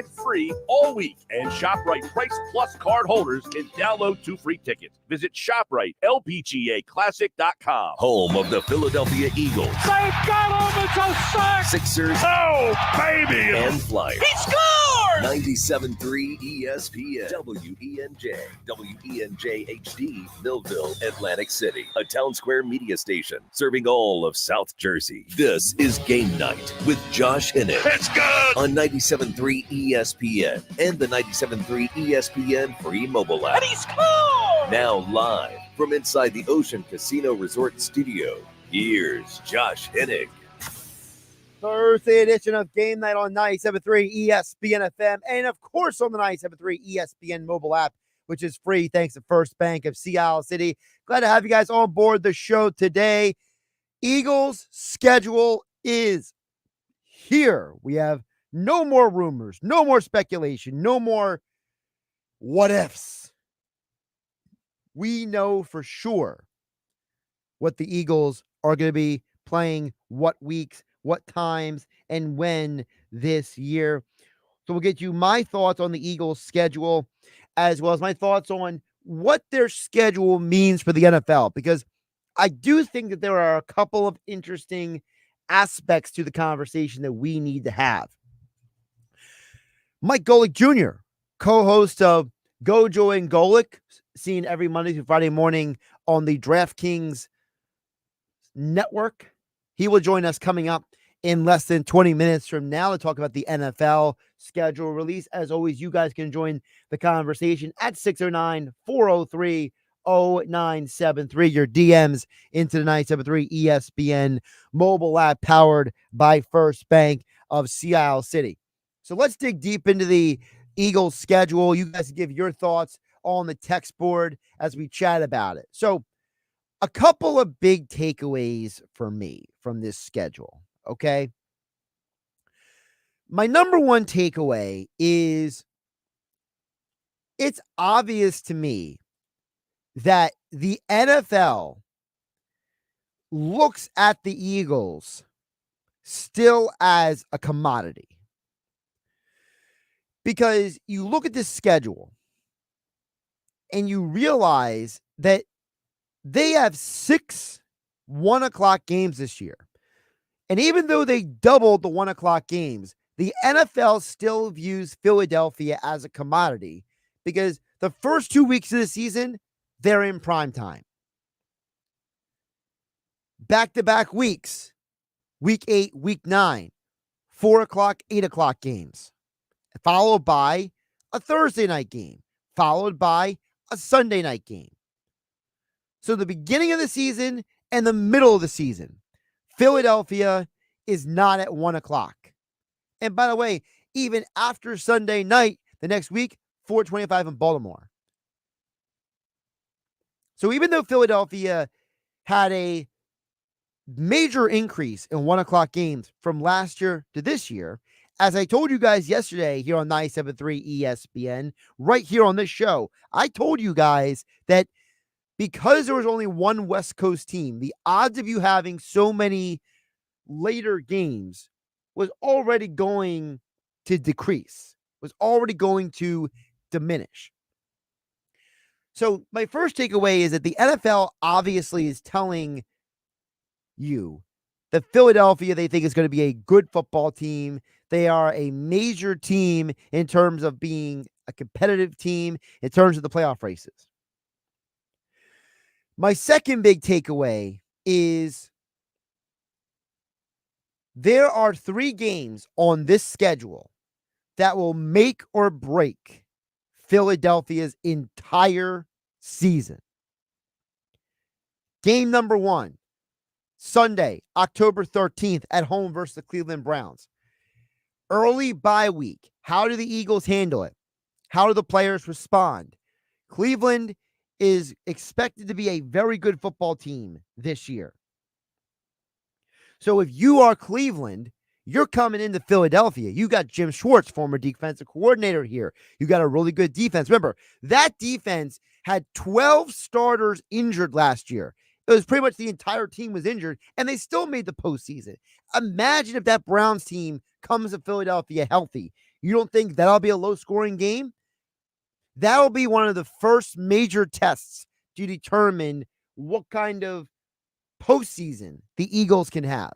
free all week, and ShopRite Price Plus card holders can download 2 free tickets. Visit ShopRiteLPGAClassic.com. Home of the Philadelphia Eagles. They've got him. It's a sack. Sixers. Oh, baby. And Flyers. He scored. 97.3 ESPN. WENJ HD, Millville, Atlantic City. A Town Square media station serving all of South Jersey. This is Game Night with Josh Hennig. It's good. On 97.3 ESPN and the 97.3 ESPN free mobile app. And he scored. Now live from inside the Ocean Casino Resort Studio, here's Josh Hennig. Thursday edition of Game Night on 97.3 ESPN FM, and of course on the 97.3 ESPN mobile app, which is free thanks to First Bank of Sea Isle City. Glad to have you guys on board the show today. Eagles' schedule is here. We have no more rumors, no more speculation, no more what ifs. We know for sure what the Eagles are going to be playing, what weeks, what times, and when this year. So we'll get you my thoughts on the Eagles' schedule, as well as my thoughts on what their schedule means for the NFL, because I do think that there are a couple of interesting aspects to the conversation that we need to have. Mike Golic Jr., co-host of Gojo and Golic, seen every Monday through Friday morning on the DraftKings network. He will join us coming up in less than 20 minutes from now to talk about the NFL schedule release. As always, you guys can join the conversation at 609-403-0973. Your DMs into the 973 ESPN mobile app powered by First Bank of Sea Isle City. So let's dig deep into the Eagles schedule. You guys give your thoughts on the text board as we chat about it. So a couple of big takeaways for me from this schedule. Okay. My number one takeaway is it's obvious to me that the NFL looks at the Eagles still as a commodity. Because you look at this schedule and you realize that they have 6 1:00 games this year. And even though they doubled the 1:00 games, the NFL still views Philadelphia as a commodity because the first 2 weeks of the season, they're in prime time. Back-to-back weeks, week 8, week 9, 4:00, 8:00 games, followed by a Thursday night game, followed by a Sunday night game. So the beginning of the season and the middle of the season, Philadelphia is not at 1:00. And by the way, even after Sunday night, the next week, 4:25 in Baltimore. So even though Philadelphia had a major increase in 1:00 games from last year to this year, as I told you guys yesterday here on 97.3 ESPN, right here on this show, I told you guys that because there was only one West Coast team, the odds of you having so many later games was already going to decrease, was already going to diminish. So my first takeaway is that the NFL obviously is telling you that Philadelphia, they think, is going to be a good football team. They are a major team in terms of being a competitive team in terms of the playoff races. My second big takeaway is there are 3 games on this schedule that will make or break Philadelphia's entire season. Game number 1, Sunday, October 13th at home versus the Cleveland Browns. Early bye week. How do the Eagles handle it? How do the players respond? Cleveland is expected to be a very good football team this year. So if you are Cleveland, you're coming into Philadelphia. You got Jim Schwartz, former defensive coordinator here. You got a really good defense. Remember, that defense had 12 starters injured last year. It was pretty much the entire team was injured, and they still made the postseason. Imagine if that Browns team comes to Philadelphia healthy. You don't think that'll be a low-scoring game? That'll be one of the first major tests to determine what kind of postseason the Eagles can have.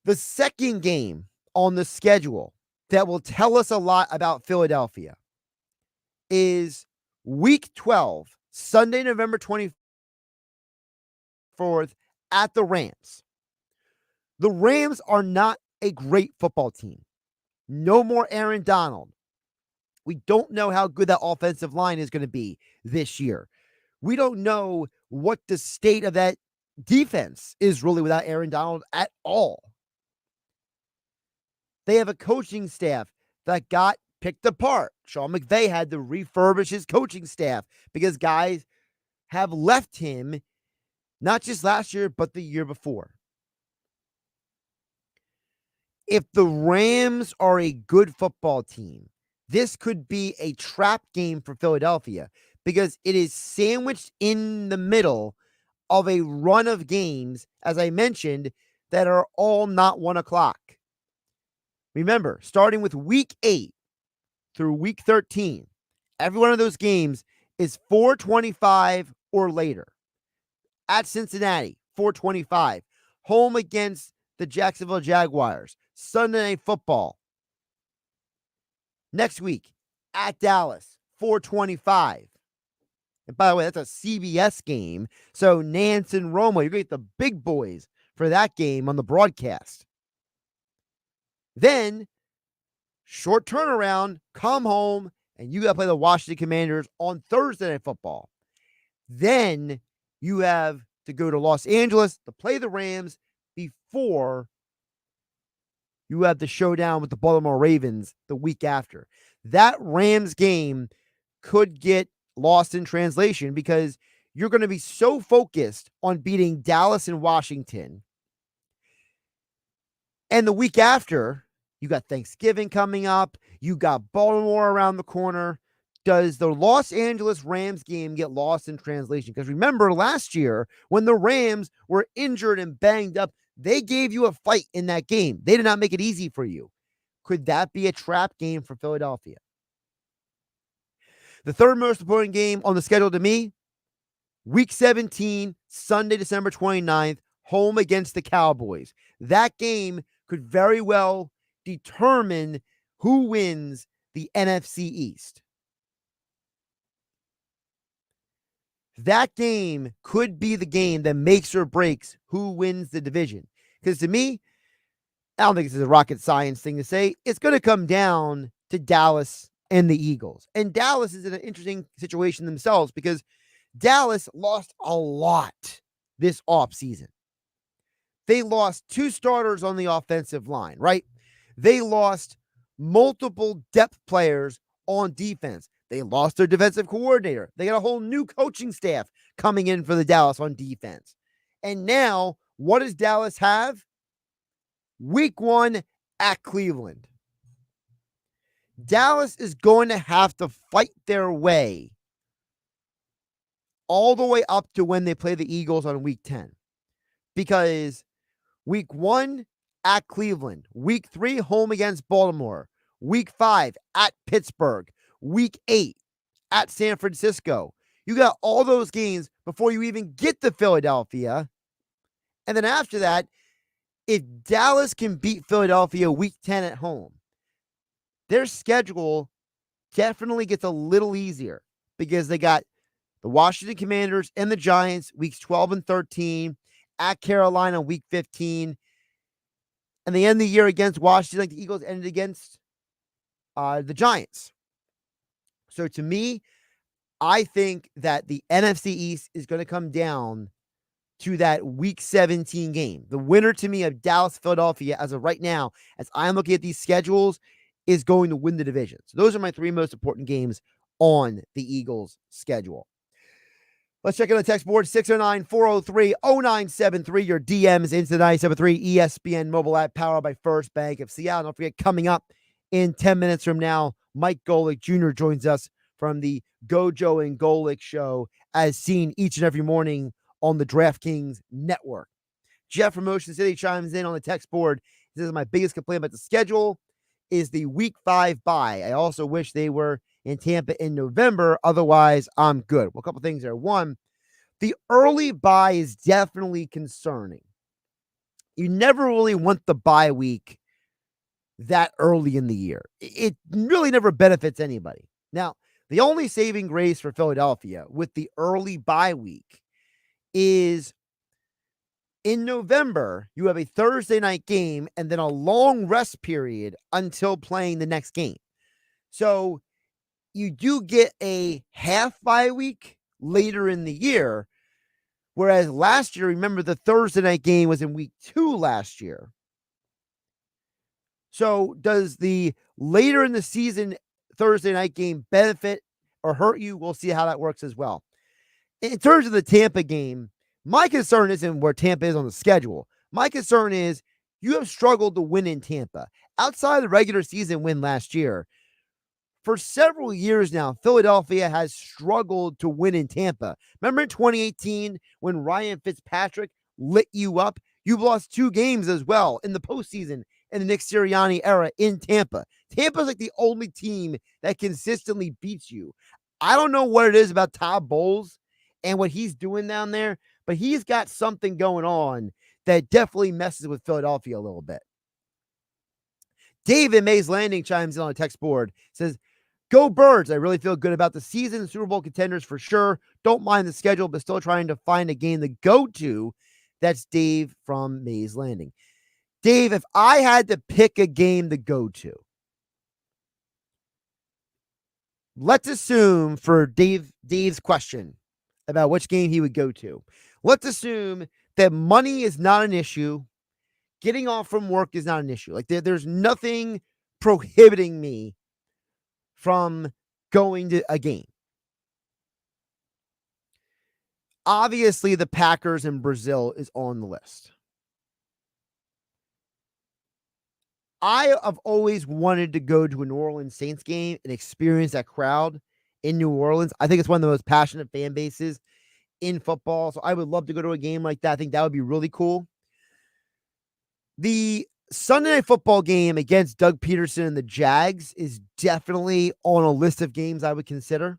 The second game on the schedule that will tell us a lot about Philadelphia is Week 12, Sunday, November 24th, at the Rams. The Rams are not a great football team. No more Aaron Donald. We don't know how good that offensive line is going to be this year. We don't know what the state of that defense is really without Aaron Donald at all. They have a coaching staff that got picked apart. Sean McVay had to refurbish his coaching staff because guys have left him not just last year, but the year before. If the Rams are a good football team, this could be a trap game for Philadelphia because it is sandwiched in the middle of a run of games, as I mentioned, that are all not 1 o'clock. Remember, starting with week 8 through week 13, every one of those games is 4:25 or later. At Cincinnati, 4:25. Home against the Jacksonville Jaguars. Sunday Night Football. Next week, at Dallas, 4:25. And by the way, that's a CBS game. So Nance and Romo, you're going to get the big boys for that game on the broadcast. Then, short turnaround, come home, and you got to play the Washington Commanders on Thursday Night Football. Then you have to go to Los Angeles to play the Rams before you have the showdown with the Baltimore Ravens the week after. That Rams game could get lost in translation because you're going to be so focused on beating Dallas and Washington. And the week after, you got Thanksgiving coming up. You got Baltimore around the corner. Does the Los Angeles Rams game get lost in translation? Because remember last year when the Rams were injured and banged up, they gave you a fight in that game. They did not make it easy for you. Could that be a trap game for Philadelphia? The third most important game on the schedule to me, Week 17, Sunday, December 29th, home against the Cowboys. That game could very well determine who wins the NFC East. That game could be the game that makes or breaks who wins the division. Because to me, I don't think this is a rocket science thing to say. It's going to come down to Dallas and the Eagles. And Dallas is in an interesting situation themselves because Dallas lost a lot this offseason. They lost 2 starters on the offensive line, right? They lost multiple depth players on defense. They lost their defensive coordinator. They got a whole new coaching staff coming in for the Dallas on defense. And now, what does Dallas have? Week 1 at Cleveland. Dallas is going to have to fight their way all the way up to when they play the Eagles on week 10. Because week 1 at Cleveland, week 3 home against Baltimore, week 5 at Pittsburgh, week 8 at San Francisco. You got all those games before you even get to Philadelphia. And then after that, if Dallas can beat Philadelphia week 10 at home, their schedule definitely gets a little easier because they got the Washington Commanders and the Giants weeks 12 and 13, at Carolina week 15, and they end the year against Washington like the Eagles ended against the Giants. So to me, I think that the NFC East is going to come down to that week 17 game. The winner to me of Dallas, Philadelphia, as of right now, as I'm looking at these schedules, is going to win the division. So those are my 3 most important games on the Eagles' schedule. Let's check in the text board, 609-403-0973. Your DMs into the 973 ESPN mobile app powered by First Bank of Seattle. Don't forget, coming up in 10 minutes from now, Mike Golic Jr. joins us from the Gojo and Golic show as seen each and every morning on the DraftKings network. Jeff from Ocean City chimes in on the text board. This is my biggest complaint about the schedule is the week 5 bye. I also wish they were in Tampa in November. Otherwise, I'm good. Well, a couple things there. One, the early bye is definitely concerning. You never really want the bye week that early in the year. It really never benefits anybody. Now, the only saving grace for Philadelphia with the early bye week is in November, you have a Thursday night game and then a long rest period until playing the next game. So you do get a half bye week later in the year. Whereas last year, remember the Thursday night game was in week 2 last year. So does the later in the season Thursday night game benefit or hurt you? We'll see how that works as well. In terms of the Tampa game, my concern isn't where Tampa is on the schedule. My concern is you have struggled to win in Tampa. Outside of the regular season win last year, for several years now, Philadelphia has struggled to win in Tampa. Remember in 2018 when Ryan Fitzpatrick lit you up? You've lost 2 games as well in the postseason in the Nick Sirianni era in Tampa. Tampa's like the only team that consistently beats you. I don't know what it is about Todd Bowles and what he's doing down there, but he's got something going on that definitely messes with Philadelphia a little bit. David Mays Landing chimes in on a text board, says, "Go Birds. I really feel good about the season. Super Bowl contenders for sure. Don't mind the schedule, but still trying to find a game to go to." That's Dave from Mays Landing. Dave, if I had to pick a game to go to, let's assume for Dave's question about which game he would go to, let's assume that money is not an issue. Getting off from work is not an issue. Like there's nothing prohibiting me from going to a game. Obviously, the Packers in Brazil is on the list. I have always wanted to go to a New Orleans Saints game and experience that crowd in New Orleans. I think it's one of the most passionate fan bases in football. So I would love to go to a game like that. I think that would be really cool. The Sunday Night Football game against Doug Peterson and the Jags is definitely on a list of games I would consider.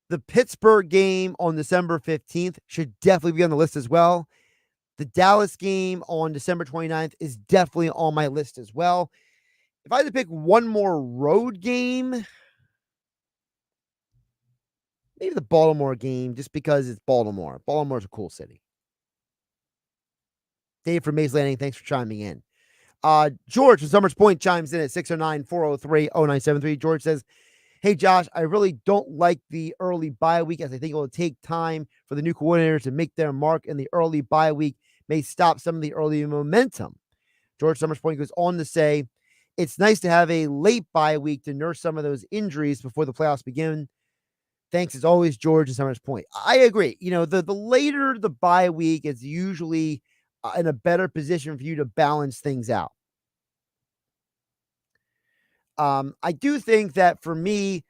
The Pittsburgh game on December 15th should definitely be on the list as well. The Dallas game on December 29th is definitely on my list as well. If I had to pick one more road game, maybe the Baltimore game, just because it's Baltimore. Baltimore's a cool city. Dave from Mays Landing, thanks for chiming in. George from Summers Point chimes in at 609-403-0973. George says, "Hey, Josh, I really don't like the early bye week as I think it will take time for the new coordinators to make their mark, and the early bye week may stop some of the early momentum." George Summers Point goes on to say, "It's nice to have a late bye week to nurse some of those injuries before the playoffs begin. Thanks as always, George and Summers Point." I agree. You know, the later the bye week is usually in a better position for you to balance things out. I do think that for me,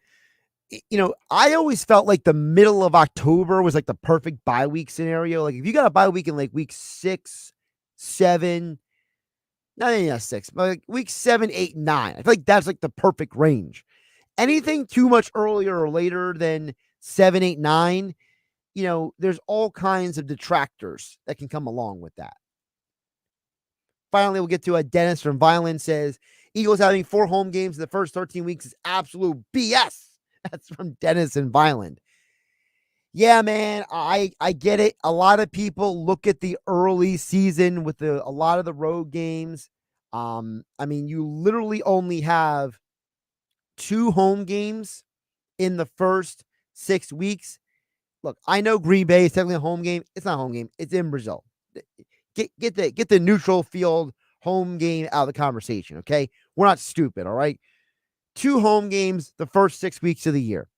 you know, I always felt like the middle of October was like the perfect bye week scenario. Like if you got a bye week in like week 6, 7, not 6, but like week 7, 8, 9. I feel like that's like the perfect range. Anything too much earlier or later than 7, 8, 9, you know, there's all kinds of detractors that can come along with that. Finally, we'll get to a Dennis from Violin says, "Eagles having 4 home games in the first 13 weeks is absolute BS." That's from Dennis and Violin. Yeah, man, I get it. A lot of people look at the early season with a lot of the road games. I mean, you literally only have 2 home games in the first 6 weeks. Look, I know Green Bay is technically a home game. It's not a home game. It's in Brazil. Get the neutral field home game out of the conversation, okay? We're not stupid, all right? 2 home games the first 6 weeks of the year.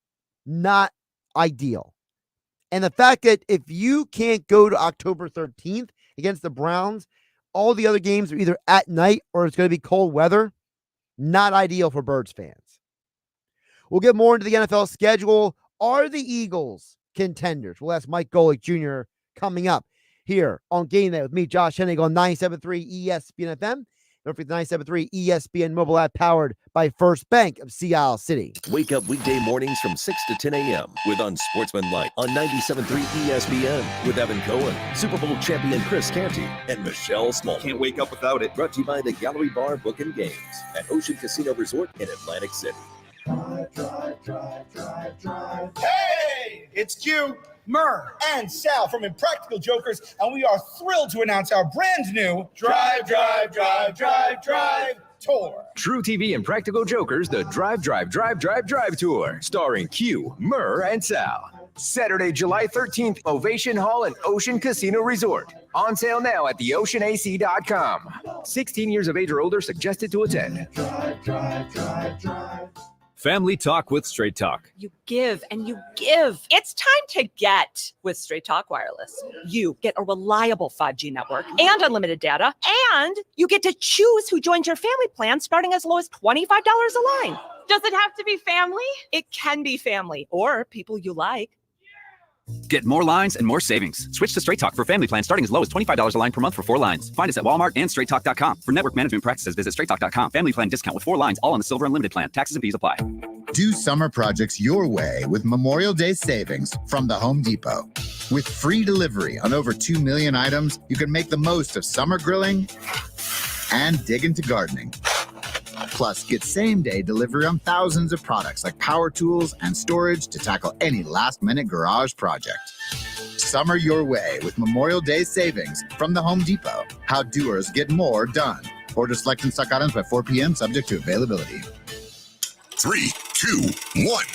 Not ideal. And the fact that if you can't go to October 13th against the Browns, all the other games are either at night or it's going to be cold weather. Not ideal for Birds fans. We'll get more into the NFL schedule. Are the Eagles contenders? We'll ask Mike Golic Jr. coming up here on GameNight with me, Josh Hennig, on 97.3 ESPN FM Don't forget the 97.3 ESPN mobile app powered by First Bank of Sea Isle City. Wake up weekday mornings from 6 to 10 a.m. with Unsportsmanlike on 97.3 ESPN with Evan Cohen, Super Bowl champion Chris Canty, and Michelle Small. Can't wake up without it. Brought to you by the Gallery Bar Book and Games at Ocean Casino Resort in Atlantic City. Hey, it's Q, Murr, and Sal from Impractical Jokers, and we are thrilled to announce our brand new Drive Tour. True TV and Practical Jokers, the Drive Tour, starring Q, Murr, and Sal. Saturday, July 13th, Ovation Hall and Ocean Casino Resort. On sale now at theoceanac.com. 16 years of age or older suggested to attend. Family Talk with Straight Talk. You give and you give. It's time to get with Straight Talk Wireless. You get a reliable 5G network and unlimited data, and you get to choose who joins your family plan starting as low as $25 a line. Does it have to be family? It can be family or people you like. Get more lines and more savings. Switch to Straight Talk for family plans starting as low as $25 a line per month for 4 lines. Find us at Walmart and straighttalk.com. For network management practices, visit straighttalk.com. Family plan discount with 4 lines, all on the Silver Unlimited plan. Taxes and fees apply. Do summer projects your way with Memorial Day savings from the Home Depot. With free delivery on over 2 million items, you can make the most of summer grilling and dig into gardening. Plus, get same-day delivery on thousands of products like power tools and storage to tackle any last-minute garage project. Summer your way with Memorial Day savings from the Home Depot. How doers get more done. Order select and stock items by 4 p.m. subject to availability. 3, 2, 1.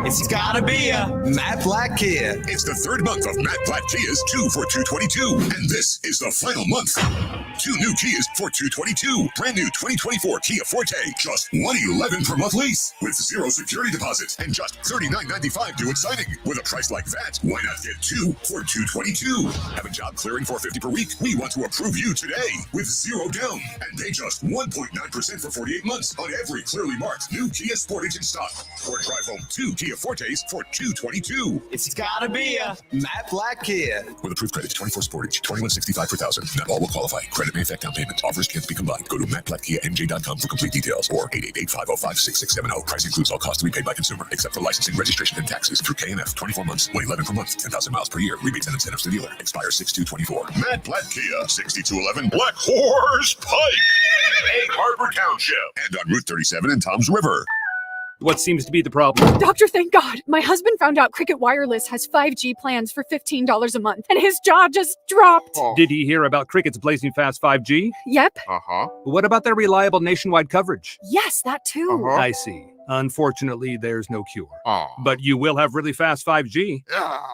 It's gotta be a Matt Blatt Kia. It's the third month of Matt Blatt Kia's 2 for $222. And this is the final month. 2 new Kias for $222. Brand new 2024 Kia Forte. Just $111 per month lease. With 0 security deposit. And just $39.95 due at signing. With a price like that, why not get 2 for $222? Have a job clearing $450 per week? We want to approve you today. With 0 down. And pay just 1.9% for 48 months on every clearly marked new Kia Sportage in stock. Or drive home 2 Kia Fortes for $222. It's gotta be a Matt Blatt Kia. With approved credit, 24 Sportage, $21.65 per thousand. Not all will qualify. Credit may affect down payment. Offers can't be combined. Go to mattblattkianj.com for complete details or 888-505-6670. Price includes all costs to be paid by consumer, except for licensing, registration, and taxes. Through KNF, 24 months, $111 per month, 10,000 miles per year. Rebates and incentives to dealer. Expires 6/2/24. Matt Blatt Kia, 6211 Black Horse Pike, Egg Harbor Township, and on Route 37 in Toms River. What seems to be the problem? Doctor, thank God. My husband found out Cricket Wireless has 5G plans for $15 a month, and his jaw just dropped. Did he hear about Cricket's blazing fast 5G? Yep. What about their reliable nationwide coverage? Yes, that too. I see. Unfortunately, there's no cure. But you will have really fast 5G.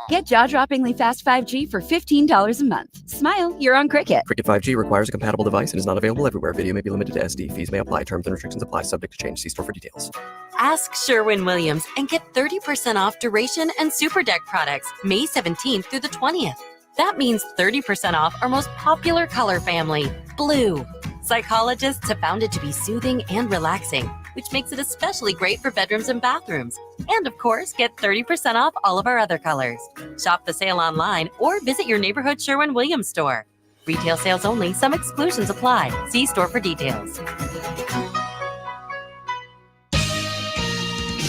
Get jaw-droppingly fast 5G for $15 a month. Smile, you're on Cricket. Cricket 5G requires a compatible device and is not available everywhere. Video may be limited to SD. Fees may apply. Terms and restrictions apply. Subject to change. See store for details. Ask Sherwin-Williams and get 30% off Duration and Super Deck products May 17th through the 20th. That means 30% off our most popular color family, blue. Psychologists have found it to be soothing and relaxing, which makes it especially great for bedrooms and bathrooms. And of course, get 30% off all of our other colors. Shop the sale online or visit your neighborhood Sherwin-Williams store. Retail sales only. Some exclusions apply. See store for details.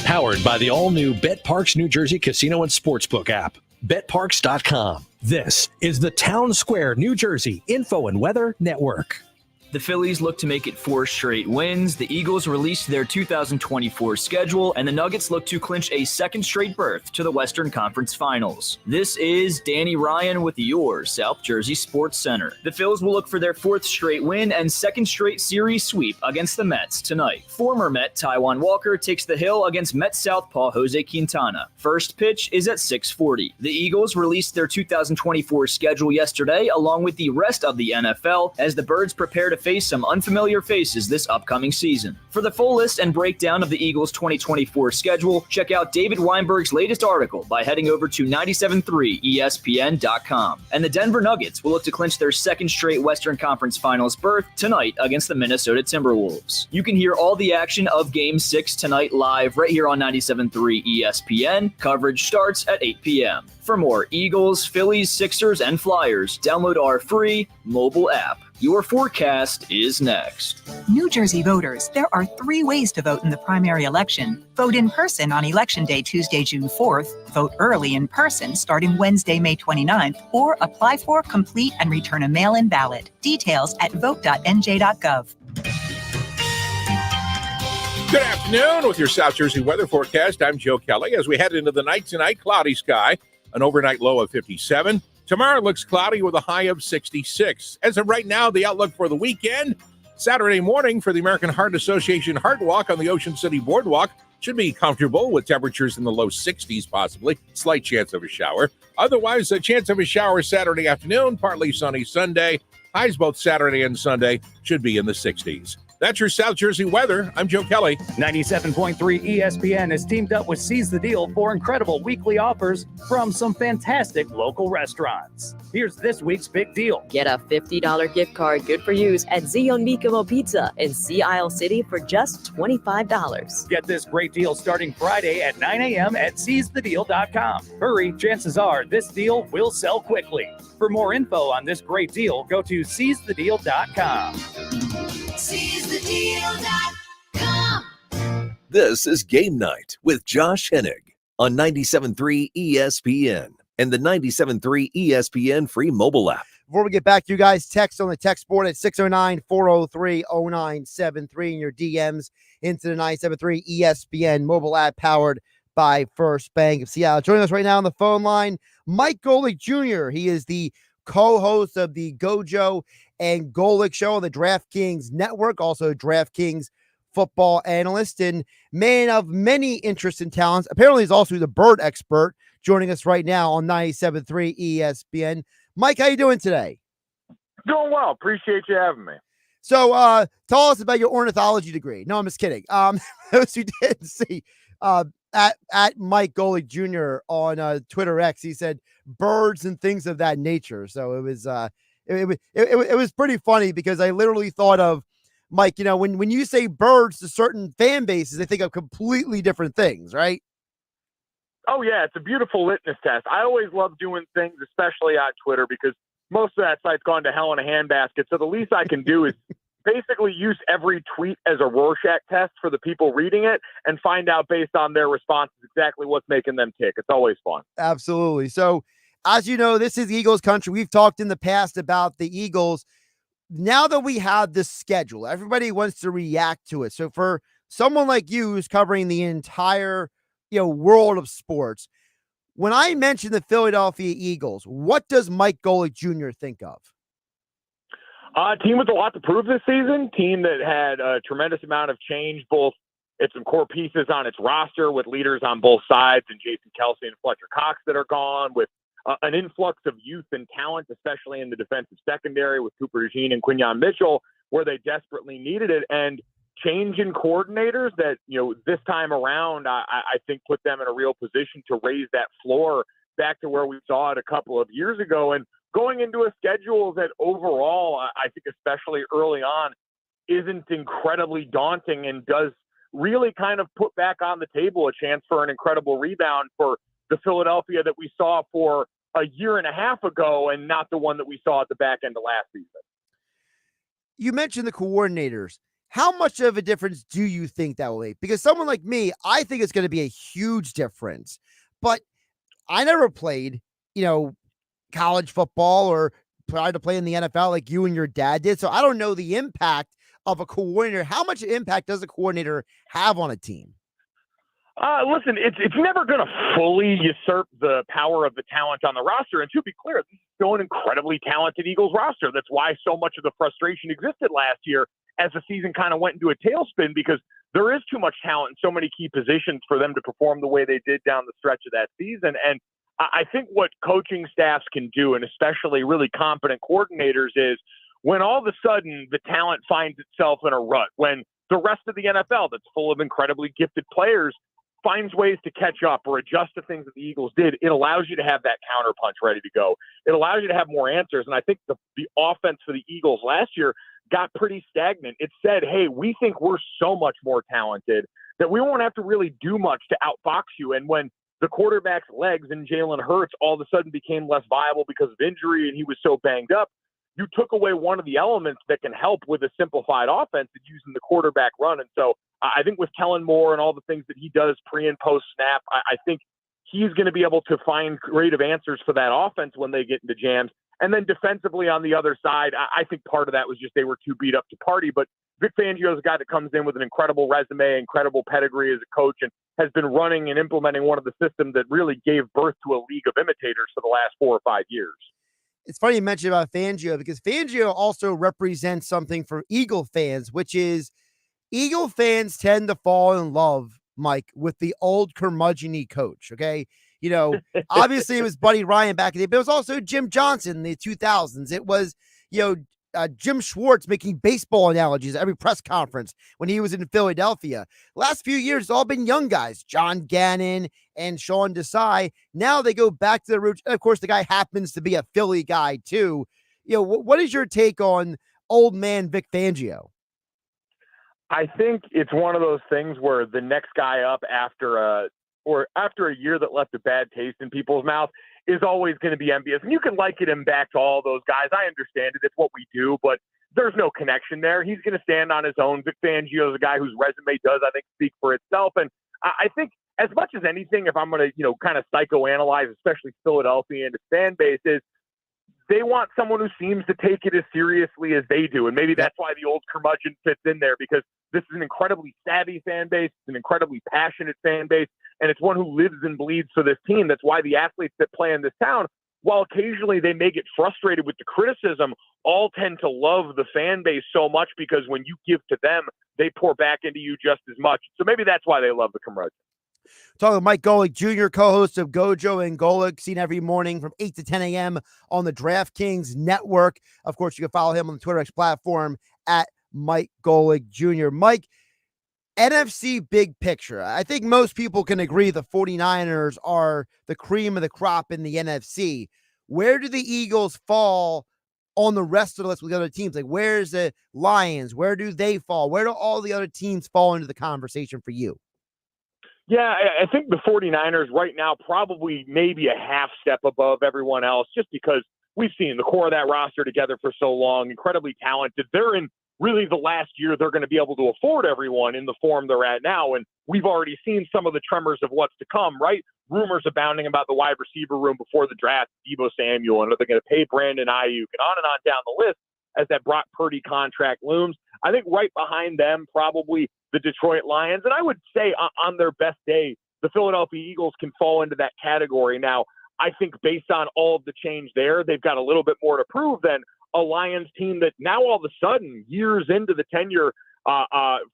Powered by the all-new BetParks New Jersey Casino and Sportsbook app. BetParks.com. This is the Town Square, New Jersey Info and Weather Network. The Phillies look to make it 4 straight wins. The Eagles released their 2024 schedule, and the Nuggets look to clinch a 2nd straight berth to the Western Conference Finals. This is Danny Ryan with your South Jersey Sports Center. The Phils will look for their 4th straight win and 2nd straight series sweep against the Mets tonight. Former Met Taijuan Walker takes the hill against Met southpaw Jose Quintana. First pitch is at 6:40. The Eagles released their 2024 schedule yesterday, along with the rest of the NFL, as the Birds prepare to face some unfamiliar faces this upcoming season. For the full list and breakdown of the Eagles' 2024 schedule, check out David Weinberg's latest article by heading over to 973ESPN.com. And the Denver Nuggets will look to clinch their 2nd straight Western Conference Finals berth tonight against the Minnesota Timberwolves. You can hear all the action of Game 6 tonight live right here on 97.3 ESPN. Coverage starts at 8 p.m. For more Eagles, Phillies, Sixers, and Flyers, download our free mobile app. Your forecast is next. New Jersey voters, there are 3 ways to vote in the primary election. Vote in person on Election Day, Tuesday, June 4th. Vote early in person starting Wednesday, May 29th. Or apply for, complete, and return a mail-in ballot. Details at vote.nj.gov. Good afternoon with your South Jersey weather forecast. I'm Joe Kelly. As we head into the night tonight, cloudy sky, an overnight low of 57. Tomorrow looks cloudy with a high of 66. As of right now, the outlook for the weekend, Saturday morning for the American Heart Association Heart Walk on the Ocean City Boardwalk should be comfortable with temperatures in the low 60s possibly. Slight chance of a shower. Otherwise, a chance of a shower Saturday afternoon, partly sunny Sunday. Highs both Saturday and Sunday should be in the 60s. That's your South Jersey weather. I'm Joe Kelly. 97.3 ESPN has teamed up with Seize the Deal for incredible weekly offers from some fantastic local restaurants. Here's this week's big deal. Get a $50 gift card good for use at Zion Mikamo Pizza in Sea Isle City for just $25. Get this great deal starting Friday at 9 a.m. at seizethedeal.com. Hurry, chances are this deal will sell quickly. For more info on this great deal, go to seizethedeal.com. SeizeTheDeal.com. This is Game Night with Josh Hennig on 97.3 ESPN and the 97.3 ESPN free mobile app. Before we get back to you guys, text on the text board at 609-403-0973 and your DMs into the 97.3 ESPN mobile app powered by First Bank of Seattle. Joining us right now on the phone line, Mike Golic Jr. He is the co-host of the Gojo and Golic show on the DraftKings network, also DraftKings football analyst and man of many interests and talents. Apparently he's also the bird expert, joining us right now on 97.3 ESPN. Mike, how you doing today? Doing well. Appreciate you having me. So tell us about your ornithology degree. No, I'm just kidding. Those who didn't see, at Mike Golic Jr. on Twitter X, he said birds and things of that nature. So it was it was pretty funny because I literally thought of, Mike, you know, when you say birds to certain fan bases, they think of completely different things, right? Oh, yeah. It's a beautiful litmus test. I always love doing things, especially on Twitter, because most of that site's gone to hell in a handbasket. So the least I can do is basically use every tweet as a Rorschach test for the people reading it and find out based on their responses exactly what's making them tick. It's always fun. Absolutely. So as you know, this is Eagles country. We've talked in the past about the Eagles. Now that we have this schedule, everybody wants to react to it. So for someone like you who's covering the entire, world of sports, when I mention the Philadelphia Eagles, what does Mike Golic Jr. think of? Team with a lot to prove this season. Team that had a tremendous amount of change, both it's some core pieces on its roster with leaders on both sides, and Jason Kelsey and Fletcher Cox that are gone, with an influx of youth and talent, especially in the defensive secondary with Cooper DeJean and Quinyon Mitchell, where they desperately needed it. And change in coordinators that, this time around, I think put them in a real position to raise that floor back to where we saw it a couple of years ago. And going into a schedule that overall, I think especially early on, isn't incredibly daunting and does really kind of put back on the table a chance for an incredible rebound for the Philadelphia that we saw for a year and a half ago and not the one that we saw at the back end of last season. You mentioned the coordinators. How much of a difference do you think that will make? Because someone like me, I think it's going to be a huge difference, but I never played, college football or tried to play in the NFL like you and your dad did. So I don't know the impact of a coordinator. How much impact does a coordinator have on a team? Listen, it's never going to fully usurp the power of the talent on the roster. And to be clear, this is still an incredibly talented Eagles roster. That's why so much of the frustration existed last year as the season kind of went into a tailspin, because there is too much talent in so many key positions for them to perform the way they did down the stretch of that season. And I think what coaching staffs can do, and especially really competent coordinators, is when all of a sudden the talent finds itself in a rut, when the rest of the NFL that's full of incredibly gifted players finds ways to catch up or adjust to things that the Eagles did, it allows you to have that counterpunch ready to go. It allows you to have more answers. And I think the offense for the Eagles last year got pretty stagnant. It said, hey, we think we're so much more talented that we won't have to really do much to outbox you. And when the quarterback's legs and Jalen Hurts all of a sudden became less viable because of injury and he was so banged up, you took away one of the elements that can help with a simplified offense and using the quarterback run. And so I think with Kellen Moore and all the things that he does pre and post snap, I think he's going to be able to find creative answers for that offense when they get into jams. And then defensively on the other side, I think part of that was just they were too beat up to party. But Vic Fangio is a guy that comes in with an incredible resume, incredible pedigree as a coach, and has been running and implementing one of the systems that really gave birth to a league of imitators for the last 4 or 5 years. It's funny you mentioned about Fangio because Fangio also represents something for Eagle fans, which is Eagle fans tend to fall in love, Mike, with the old curmudgeon-y coach, okay? Obviously it was Buddy Ryan back in the day, but it was also Jim Johnson in the 2000s. It was, Jim Schwartz making baseball analogies at every press conference when he was in Philadelphia. Last few years, it's all been young guys, John Gannon and Sean Desai. Now they go back to the roots. And of course, the guy happens to be a Philly guy too. What is your take on old man Vic Fangio? I think it's one of those things where the next guy up after a year that left a bad taste in people's mouth is always going to be envious. And you can liken him back to all those guys. I understand it. It's what we do, but there's no connection there. He's going to stand on his own. Vic Fangio is a guy whose resume does, I think, speak for itself. And I think as much as anything, if I'm going to, kind of psychoanalyze, especially Philadelphia and its fan base, is they want someone who seems to take it as seriously as they do. And maybe that's why the old curmudgeon fits in there, because this is an incredibly savvy fan base, it's an incredibly passionate fan base, and it's one who lives and bleeds for this team. That's why the athletes that play in this town, while occasionally they may get frustrated with the criticism, all tend to love the fan base so much because when you give to them, they pour back into you just as much. So maybe that's why they love the curmudgeon. Talking with Mike Golic Jr., co-host of Gojo and Golic, seen every morning from 8 to 10 a.m. on the DraftKings Network. Of course, you can follow him on the Twitter X platform at Mike Golic Jr. Mike, NFC big picture. I think most people can agree the 49ers are the cream of the crop in the NFC. Where do the Eagles fall on the rest of the list with the other teams? Like, where's the Lions? Where do they fall? Where do all the other teams fall into the conversation for you? Yeah, I think the 49ers right now probably maybe a half step above everyone else just because we've seen the core of that roster together for so long, incredibly talented. They're in really the last year they're going to be able to afford everyone in the form they're at now, and we've already seen some of the tremors of what's to come, right? Rumors abounding about the wide receiver room before the draft, Deebo Samuel, and are they going to pay Brandon Ayuk, and on down the list as that Brock Purdy contract looms. I think right behind them, probably the Detroit Lions. And I would say on their best day, the Philadelphia Eagles can fall into that category. Now, I think based on all of the change there, they've got a little bit more to prove than a Lions team that now all of a sudden, years into the tenure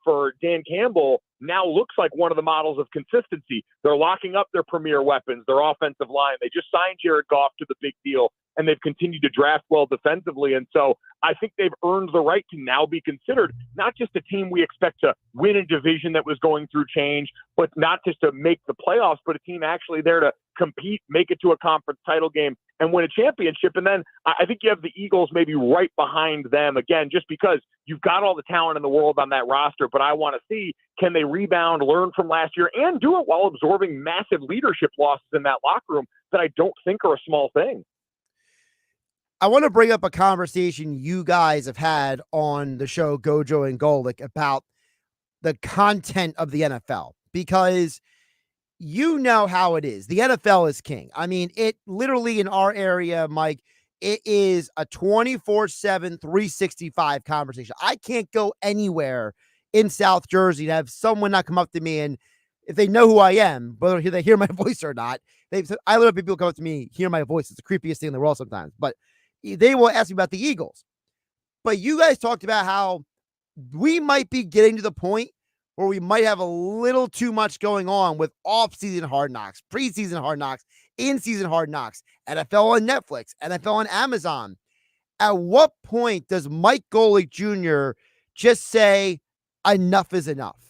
for Dan Campbell, now looks like one of the models of consistency. They're locking up their premier weapons, their offensive line. They just signed Jared Goff to the big deal, and they've continued to draft well defensively. And so I think they've earned the right to now be considered not just a team we expect to win a division that was going through change, but not just to make the playoffs, but a team actually there to compete, make it to a conference title game, and win a championship. And then I think you have the Eagles maybe right behind them, again, just because you've got all the talent in the world on that roster. But I want to see, can they rebound, learn from last year, and do it while absorbing massive leadership losses in that locker room that I don't think are a small thing. I want to bring up a conversation you guys have had on the show Gojo and Golic about the content of the NFL, because you know how it is. The NFL is king. I mean, it literally in our area, Mike, it is a 24/7, 365 conversation. I can't go anywhere in South Jersey to have someone not come up to me, and if they know who I am, whether they hear my voice or not, I literally people come up to me, hear my voice. It's the creepiest thing in the world sometimes, but they will ask me about the Eagles. But you guys talked about how we might be getting to the point where we might have a little too much going on with off-season Hard Knocks, preseason Hard Knocks, in-season Hard Knocks, NFL on Netflix, NFL on Amazon. At what point does Mike Golic Jr. just say enough is enough?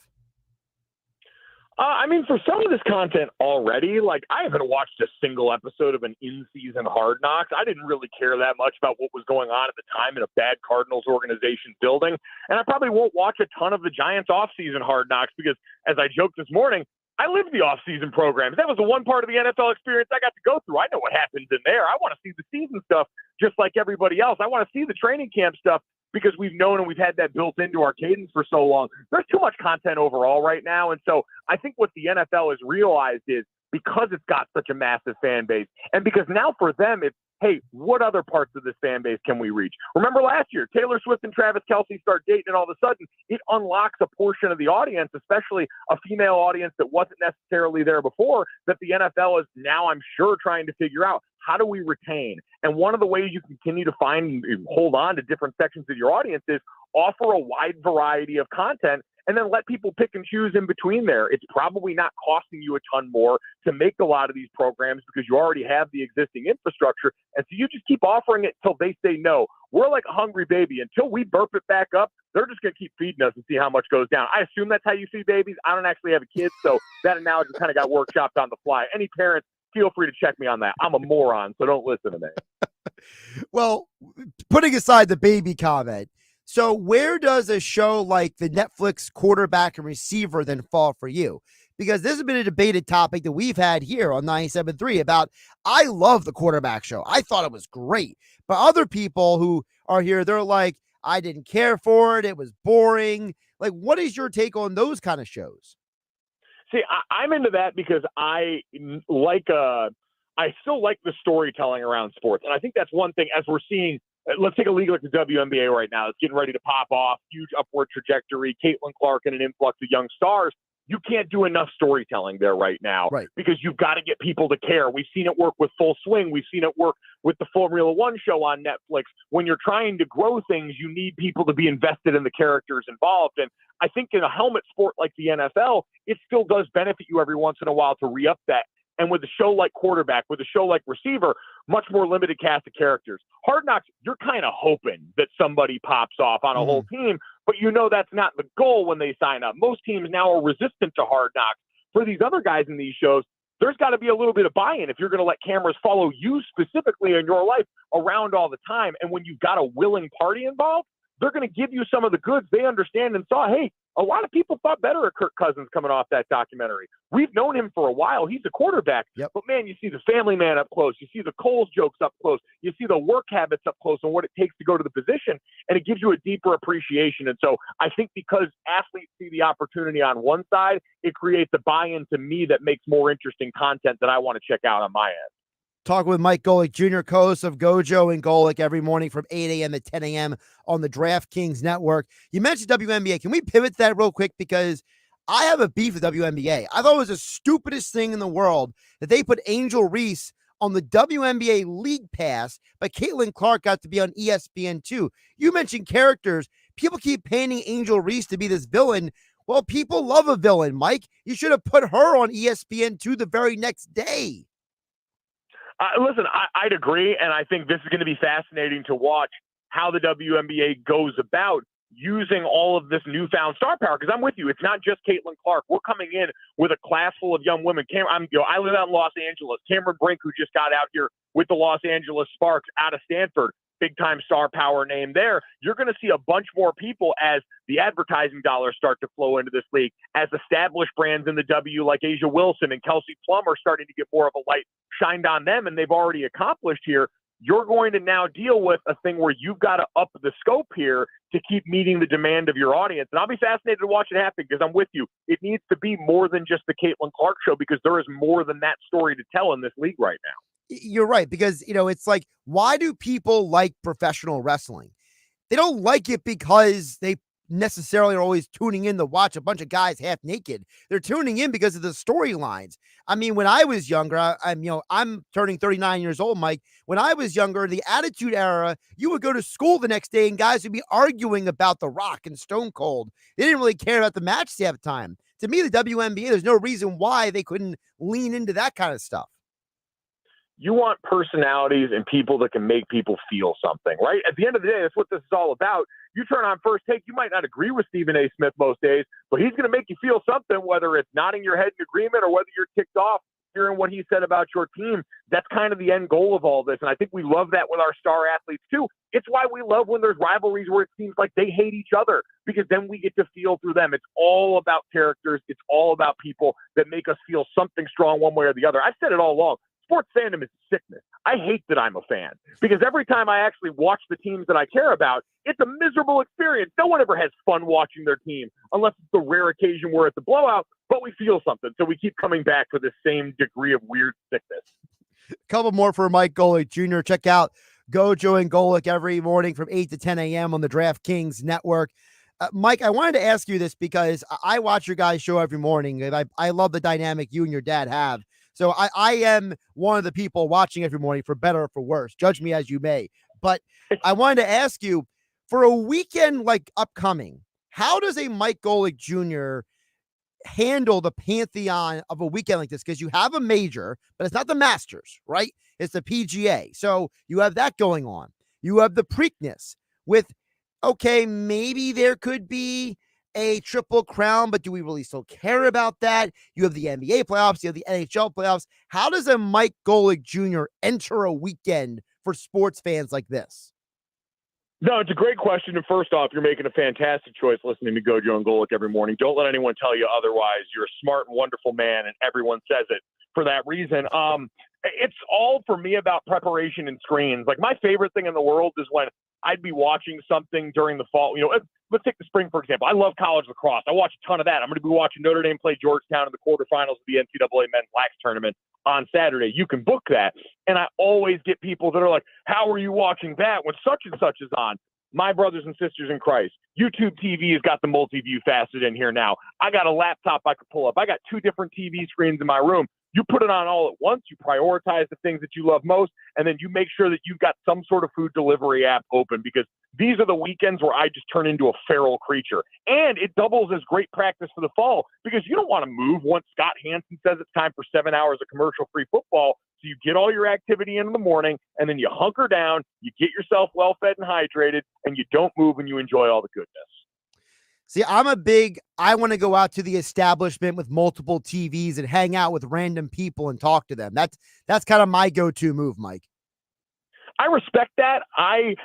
I mean, for some of this content already, like I haven't watched a single episode of an in-season Hard Knocks. I didn't really care that much about what was going on at the time in a bad Cardinals organization building. And I probably won't watch a ton of the Giants off-season Hard Knocks because, as I joked this morning, I lived the off-season programs. That was the one part of the NFL experience I got to go through. I know what happens in there. I want to see the season stuff just like everybody else. I want to see the training camp stuff because we've known and we've had that built into our cadence for so long. There's too much content overall right now. And so I think what the NFL has realized is because it's got such a massive fan base and because now for them it's, hey, what other parts of this fan base can we reach? Remember last year, Taylor Swift and Travis Kelce start dating, and all of a sudden it unlocks a portion of the audience, especially a female audience that wasn't necessarily there before, that the NFL is now, I'm sure, trying to figure out how do we retain? And one of the ways you continue to find and hold on to different sections of your audience is offer a wide variety of content and then let people pick and choose in between there. It's probably not costing you a ton more to make a lot of these programs because you already have the existing infrastructure. And so you just keep offering it until they say no. We're like a hungry baby. Until we burp it back up, they're just going to keep feeding us and see how much goes down. I assume that's how you feed babies. I don't actually have a kid, so that analogy kind of got workshopped on the fly. Any parents, feel free to check me on that. I'm a moron, so don't listen to me. Well, putting aside the baby comment, so where does a show like the Netflix quarterback and receiver then fall for you? Because this has been a debated topic that we've had here on 97.3 about, I love the quarterback show. I thought it was great. But other people who are here, they're like, I didn't care for it. It was boring. Like, what is your take on those kind of shows? See, I'm into that because I still like the storytelling around sports. And I think that's one thing as we're seeing. Let's take a league like the WNBA right now. It's getting ready to pop off, huge upward trajectory, Caitlin Clark and an influx of young stars. You can't do enough storytelling there right now because you've got to get people to care. We've seen it work with Full Swing. We've seen it work with the Formula One show on Netflix. When you're trying to grow things, you need people to be invested in the characters involved. And I think in a helmet sport like the NFL, it still does benefit you every once in a while to re-up that. And with a show like quarterback, with a show like receiver, much more limited cast of characters. Hard Knocks, you're kind of hoping that somebody pops off on a whole team, but you know that's not the goal when they sign up. Most teams now are resistant to Hard Knocks. For these other guys in these shows, there's got to be a little bit of buy-in if you're going to let cameras follow you specifically in your life around all the time. And when you've got a willing party involved, they're going to give you some of the goods they understand and saw, hey, a lot of people thought better of Kirk Cousins coming off that documentary. We've known him for a while. He's a quarterback. But, man, you see the family man up close. You see the Coles jokes up close. You see the work habits up close and what it takes to go to the position, and it gives you a deeper appreciation. And so I think because athletes see the opportunity on one side, it creates a buy-in to me that makes more interesting content that I want to check out on my end. Talking with Mike Golic Jr., co-host of Gojo and Golic every morning from 8 a.m. to 10 a.m. on the DraftKings Network. You mentioned WNBA. Can we pivot to that real quick? Because I have a beef with WNBA. I thought it was the stupidest thing in the world that they put Angel Reese on the WNBA League Pass, but Caitlin Clark got to be on ESPN too. You mentioned characters. People keep painting Angel Reese to be this villain. Well, people love a villain, Mike. You should have put her on ESPN2 the very next day. Listen, I'd agree, and I think this is going to be fascinating to watch how the WNBA goes about using all of this newfound star power. Because I'm with you, it's not just Caitlin Clark. We're coming in with a class full of young women. I live out in Los Angeles. Cameron Brink, who just got out here with the Los Angeles Sparks out of Stanford, big-time star power name there. You're going to see a bunch more people as the advertising dollars start to flow into this league, as established brands in the W like Asia Wilson and Kelsey Plum are starting to get more of a light shined on them, and they've already accomplished here. You're going to now deal with a thing where you've got to up the scope here to keep meeting the demand of your audience. And I'll be fascinated to watch it happen because I'm with you. It needs to be more than just the Caitlin Clark show because there is more than that story to tell in this league right now. You're right, because, it's like, why do people like professional wrestling? They don't like it because they necessarily are always tuning in to watch a bunch of guys half naked. They're tuning in because of the storylines. I mean, when I was younger, I'm turning 39 years old, Mike. When I was younger, the Attitude Era, you would go to school the next day and guys would be arguing about The Rock and Stone Cold. They didn't really care about the match half the time. To me, the WNBA, there's no reason why they couldn't lean into that kind of stuff. You want personalities and people that can make people feel something, right? At the end of the day, that's what this is all about. You turn on First Take, you might not agree with Stephen A. Smith most days, but he's going to make you feel something, whether it's nodding your head in agreement or whether you're ticked off hearing what he said about your team, that's kind of the end goal of all this. And I think we love that with our star athletes too. It's why we love when there's rivalries where it seems like they hate each other, because then we get to feel through them. It's all about characters. It's all about people that make us feel something strong one way or the other. I've said it all along. Sports fandom is sickness. I hate that I'm a fan, because every time I actually watch the teams that I care about, it's a miserable experience. No one ever has fun watching their team unless it's the rare occasion where it's a blowout, but we feel something. So we keep coming back for the same degree of weird sickness. A couple more for Mike Golic Jr. Check out Gojo and Golic every morning from 8 to 10 a.m. on the DraftKings network. Mike, I wanted to ask you this because I watch your guys' show every morning, and I love the dynamic you and your dad have. So I am one of the people watching every morning, for better or for worse. Judge me as you may. But I wanted to ask you, for a weekend like upcoming, how does a Mike Golic Jr. handle the pantheon of a weekend like this? Because you have a major, but it's not the Masters, right? It's the PGA. So you have that going on. You have the Preakness with, okay, maybe there could be a triple crown, but do we really still care about that? You have the NBA playoffs, you have the NHL playoffs. How does a Mike Golic Jr. enter a weekend for sports fans like this? No, it's a great question. And first off, you're making a fantastic choice listening to Gojo and Golic every morning. Don't let anyone tell you otherwise. You're a smart and wonderful man, and everyone says it for that reason. It's all for me about preparation and screens. Like, my favorite thing in the world is when I'd be watching something during the fall. Let's take the spring, for example. I love college lacrosse. I watch a ton of that. I'm going to be watching Notre Dame play Georgetown in the quarterfinals of the NCAA men's lax tournament on Saturday. You can book that. And I always get people that are like, how are you watching that when such and such is on? My brothers and sisters in Christ, YouTube TV has got the multi-view facet in here now. I got a laptop I could pull up. I got 2 different TV screens in my room. You put it on all at once, you prioritize the things that you love most, and then you make sure that you've got some sort of food delivery app open, because these are the weekends where I just turn into a feral creature. And it doubles as great practice for the fall, because you don't want to move once Scott Hansen says it's time for 7 hours of commercial-free football. So you get all your activity in the morning, and then you hunker down, you get yourself well-fed and hydrated, and you don't move, and you enjoy all the goodness. See, I want to go out to the establishment with multiple TVs and hang out with random people and talk to them. That's kind of my go-to move, Mike. I respect that. I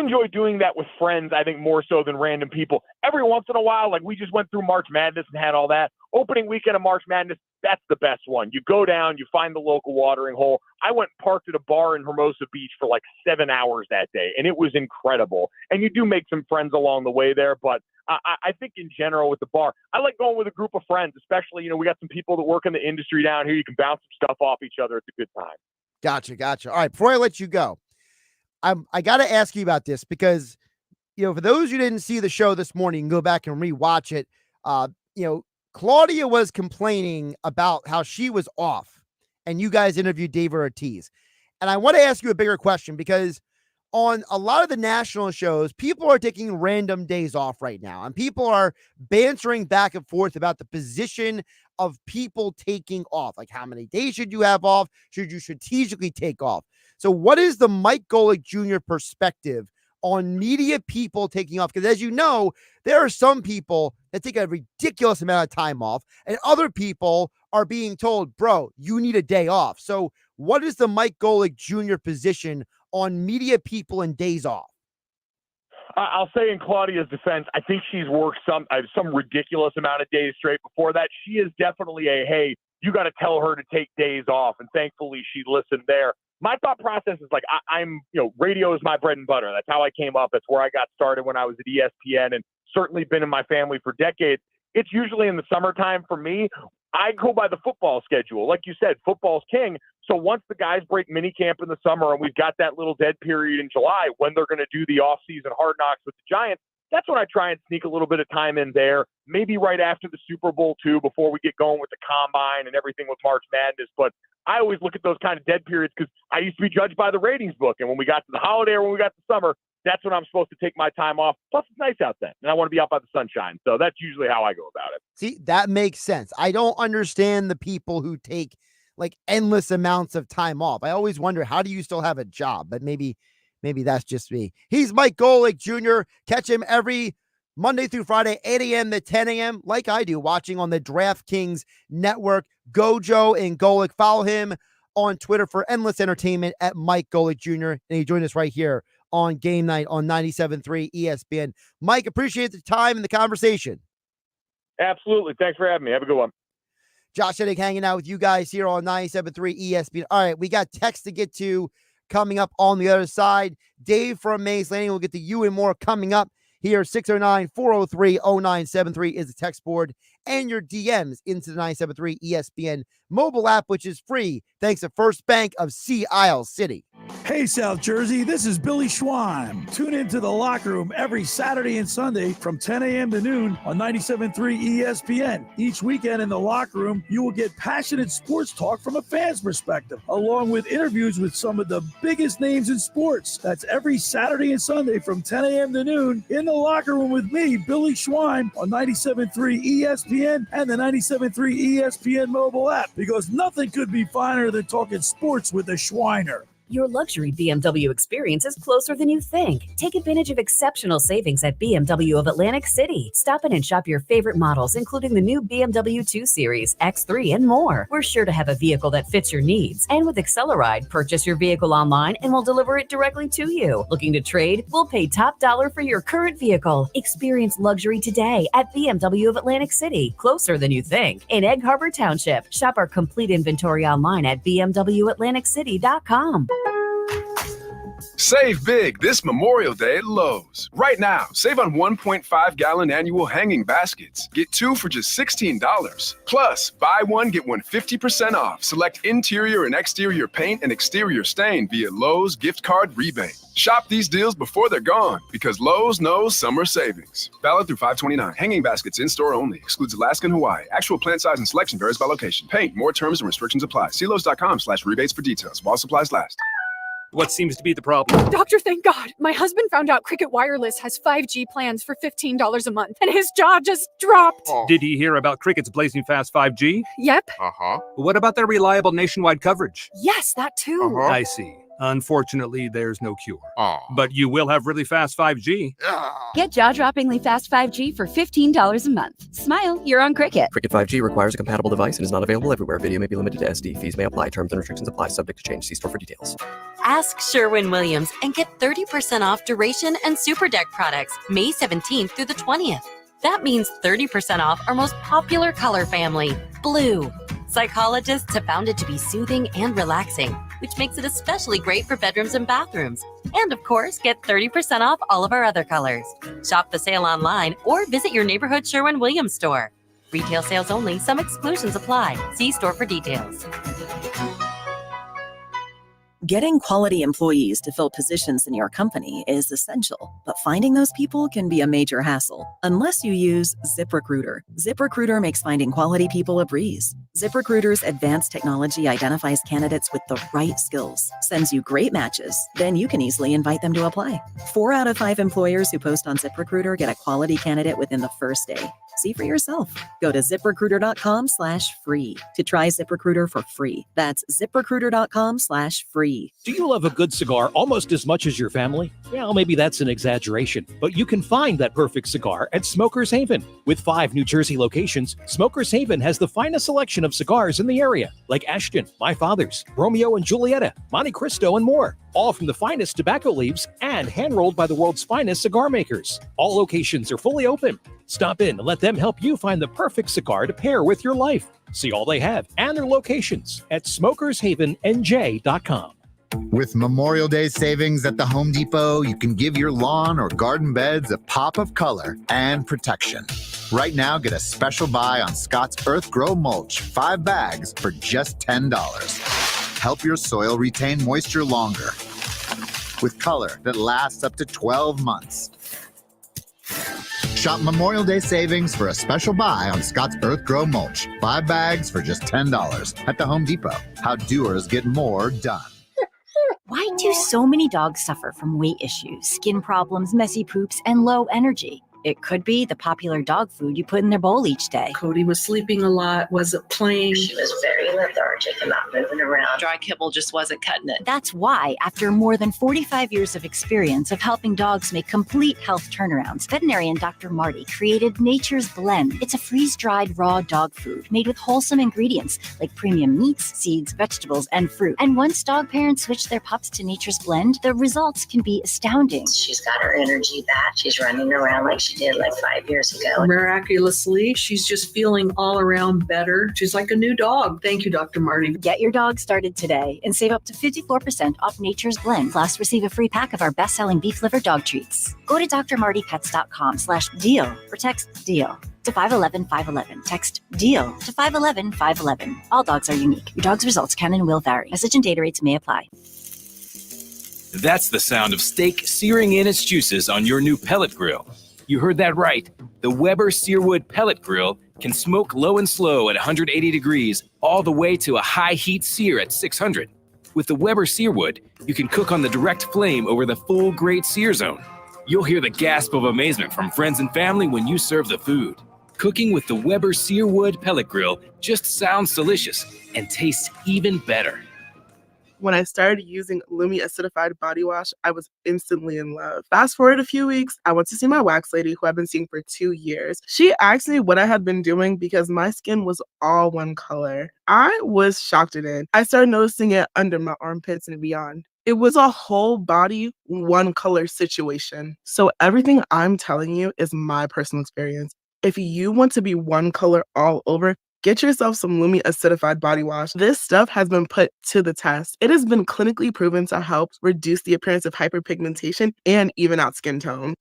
enjoy doing that with friends, I think, more so than random people. Every once in a while, like we just went through March Madness and had all that. Opening weekend of March Madness, that's the best one. You go down, you find the local watering hole. I went and parked at a bar in Hermosa Beach for like 7 hours that day, and it was incredible. And you do make some friends along the way there, but I think in general with the bar, I like going with a group of friends, especially, we got some people that work in the industry down here. You can bounce some stuff off each other. It's a good time. Gotcha. All right, before I let you go, I got to ask you about this because, for those who didn't see the show this morning, you can go back and rewatch it. Claudia was complaining about how she was off, and you guys interviewed David Ortiz. And I want to ask you a bigger question, because on a lot of the national shows, people are taking random days off right now, and people are bantering back and forth about the position of people taking off. Like, how many days should you have off? Should you strategically take off? So what is the Mike Golic Jr. perspective on media people taking off? Because as you know, there are some people that take a ridiculous amount of time off, and other people are being told, bro, you need a day off. So what is the Mike Golic Jr. position on media people and days off? I'll say in Claudia's defense, I think she's worked some ridiculous amount of days straight before that. She is definitely hey, you got to tell her to take days off. And thankfully she listened there. My thought process is like, I'm radio is my bread and butter. That's how I came up. That's where I got started when I was at ESPN, and certainly been in my family for decades. It's usually in the summertime for me. I go by the football schedule. Like you said, football's king. So once the guys break minicamp in the summer and we've got that little dead period in July when they're going to do the offseason hard knocks with the Giants, that's when I try and sneak a little bit of time in there, maybe right after the Super Bowl too, before we get going with the combine and everything with March Madness. But I always look at those kind of dead periods because I used to be judged by the ratings book. And when we got to the holiday or when we got to summer, that's when I'm supposed to take my time off. Plus, it's nice out then, and I want to be out by the sunshine. So that's usually how I go about it. See, that makes sense. I don't understand the people who take like endless amounts of time off. I always wonder, how do you still have a job? But maybe that's just me. He's Mike Golic Jr. Catch him every Monday through Friday, 8 a.m. to 10 a.m., like I do, watching on the DraftKings Network. Gojo and Golic. Follow him on Twitter for endless entertainment at Mike Golic Jr. And he joined us right here on Game Night on 97.3 ESPN. Mike, appreciate the time and the conversation. Absolutely. Thanks for having me. Have a good one. Josh Hennig hanging out with you guys here on 97.3 ESPN. All right, we got text to get to coming up on the other side. Dave from Mays Landing will get to you and more coming up here. 609-403-0973 is the text board, and your DMs into the 97.3 ESPN mobile app, which is free thanks to First Bank of Sea Isle City. Hey, South Jersey, this is Billy Schwein. Tune into The Locker Room every Saturday and Sunday from 10 a.m. to noon on 97.3 ESPN. Each weekend in The Locker Room, you will get passionate sports talk from a fan's perspective, along with interviews with some of the biggest names in sports. That's every Saturday and Sunday from 10 a.m. to noon in The Locker Room with me, Billy Schwein, on 97.3 ESPN and the 97.3 ESPN mobile app, because nothing could be finer than talking sports with a Schweiner. Your luxury BMW experience is closer than you think. Take advantage of exceptional savings at BMW of Atlantic City. Stop in and shop your favorite models, including the new BMW 2 Series, X3, and more. We're sure to have a vehicle that fits your needs. And with Acceleride, purchase your vehicle online and we'll deliver it directly to you. Looking to trade? We'll pay top dollar for your current vehicle. Experience luxury today at BMW of Atlantic City, closer than you think. In Egg Harbor Township, shop our complete inventory online at bmwatlanticcity.com. Save big this Memorial Day at Lowe's. Right now, save on 1.5-gallon annual hanging baskets. Get 2 for just $16. Plus, buy one, get one 50% off. Select interior and exterior paint and exterior stain via Lowe's gift card rebate. Shop these deals before they're gone, because Lowe's knows summer savings. Valid through 5/29. Hanging baskets in-store only. Excludes Alaska and Hawaii. Actual plant size and selection varies by location. Paint. More terms and restrictions apply. See Lowe's.com/rebates for details while supplies last. What seems to be the problem? Doctor, thank God. My husband found out Cricket Wireless has 5G plans for $15 a month, and his jaw just dropped. Did he hear about Cricket's blazing fast 5G? Yep. What about their reliable nationwide coverage? Yes, that too. I see. Unfortunately, there's no cure. But you will have really fast 5G. Get jaw-droppingly fast 5G for $15 a month. Smile, you're on Cricket. Cricket 5G requires a compatible device and is not available everywhere. Video may be limited to SD. Fees may apply. Terms and restrictions apply. Subject to change. See store for details. Ask Sherwin-Williams and get 30% off duration and Super Deck products May 17th through the 20th. That means 30% off our most popular color family, blue. Psychologists have found it to be soothing and relaxing, which makes it especially great for bedrooms and bathrooms. And of course, get 30% off all of our other colors. Shop the sale online or visit your neighborhood Sherwin-Williams store. Retail sales only. Some exclusions apply. See store for details. Getting quality employees to fill positions in your company is essential, but finding those people can be a major hassle unless you use ZipRecruiter. ZipRecruiter makes finding quality people a breeze. ZipRecruiter's advanced technology identifies candidates with the right skills, sends you great matches, then you can easily invite them to apply. 4 out of 5 employers who post on ZipRecruiter get a quality candidate within the first day. See for yourself. Go to ZipRecruiter.com/free to try ZipRecruiter for free. That's ZipRecruiter.com/free. Do you love a good cigar almost as much as your family? Well, maybe that's an exaggeration, but you can find that perfect cigar at Smoker's Haven. With 5 New Jersey locations, Smoker's Haven has the finest selection of cigars in the area, like Ashton, My Father's, Romeo and Julieta, Monte Cristo, and more. All from the finest tobacco leaves and hand-rolled by the world's finest cigar makers. All locations are fully open. Stop in and let them help you find the perfect cigar to pair with your life. See all they have and their locations at smokershavennj.com. With Memorial Day savings at the Home Depot, you can give your lawn or garden beds a pop of color and protection. Right now, get a special buy on Scott's Earth Grow Mulch, 5 bags for just $10. Help your soil retain moisture longer with color that lasts up to 12 months. Shop Memorial Day savings for a special buy on Scott's Earth Grow Mulch, 5 bags for just $10 at the Home Depot. How doers get more done. Why do so many dogs suffer from weight issues, skin problems, messy poops, and low energy? It could be the popular dog food you put in their bowl each day. Cody was sleeping a lot, wasn't playing. She was very lethargic and not moving around. Dry kibble just wasn't cutting it. That's why, after more than 45 years of experience of helping dogs make complete health turnarounds, veterinarian Dr. Marty created Nature's Blend. It's a freeze-dried raw dog food made with wholesome ingredients like premium meats, seeds, vegetables, and fruit. And once dog parents switch their pups to Nature's Blend, the results can be astounding. She's got her energy back. She's running around like she did like 5 years ago. Miraculously, she's just feeling all around better. She's like a new dog. Thank you, Dr. Marty. Get your dog started today and save up to 54% off Nature's Blend. Plus, receive a free pack of our best-selling beef liver dog treats. Go to drmartypets.com/deal or text DEAL to 511-511. Text DEAL to 511-511. All dogs are unique. Your dog's results can and will vary. Message and data rates may apply. That's the sound of steak searing in its juices on your new pellet grill. You heard that right. The Weber Searwood Pellet Grill can smoke low and slow at 180 degrees all the way to a high heat sear at 600. With the Weber Searwood, you can cook on the direct flame over the full grate sear zone. You'll hear the gasp of amazement from friends and family when you serve the food. Cooking with the Weber Searwood Pellet Grill just sounds delicious and tastes even better. When I started using Lumi acidified body wash, I was instantly in love. Fast forward a few weeks, I went to see my wax lady who I've been seeing for 2 years. She asked me what I had been doing because my skin was all one color. I was shocked at it. I started noticing it under my armpits and beyond. It was a whole body, one color situation. So everything I'm telling you is my personal experience. If you want to be one color all over, get yourself some Lumi acidified body wash. This stuff has been put to the test. It has been clinically proven to help reduce the appearance of hyperpigmentation and even out skin tone.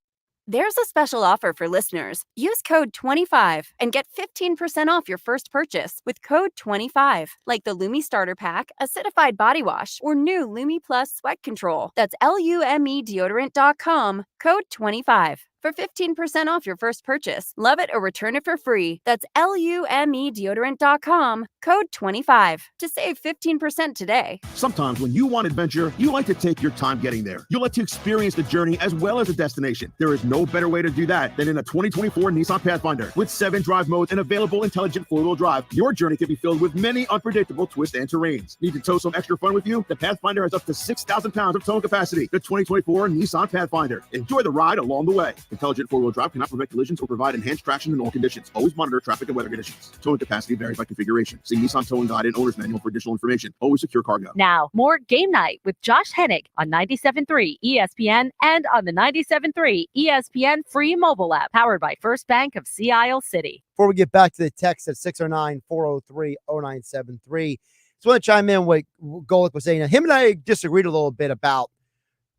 There's a special offer for listeners. Use code 25 and get 15% off your first purchase with code 25, like the Lumi Starter Pack, Acidified Body Wash, or new Lumi Plus Sweat Control. That's LUME deodorant.com, code 25. For 15% off your first purchase. Love it or return it for free. That's LUME deodorant.com, code 25 to save 15% today. Sometimes when you want adventure, you like to take your time getting there. You like to experience the journey as well as the destination. There is no better way to do that than in a 2024 Nissan Pathfinder. With 7 drive modes and available intelligent 4-wheel drive, your journey can be filled with many unpredictable twists and terrains. Need to tow some extra fun with you? The Pathfinder has up to 6,000 pounds of towing capacity. The 2024 Nissan Pathfinder. Enjoy the ride along the way. Intelligent 4-wheel drive cannot prevent collisions or provide enhanced traction in all conditions. Always monitor traffic and weather conditions. Towing capacity varies by configuration. See Nissan Towing Guide and Owner's Manual for additional information. Always secure cargo. Now, more Game Night with Josh Hennig on 97.3 ESPN and on the 97.3 ESPN free mobile app, powered by First Bank of Sea Isle City. Before we get back to the text at 609-403-0973, just want to chime in what Golic was saying. Now, him and I disagreed a little bit about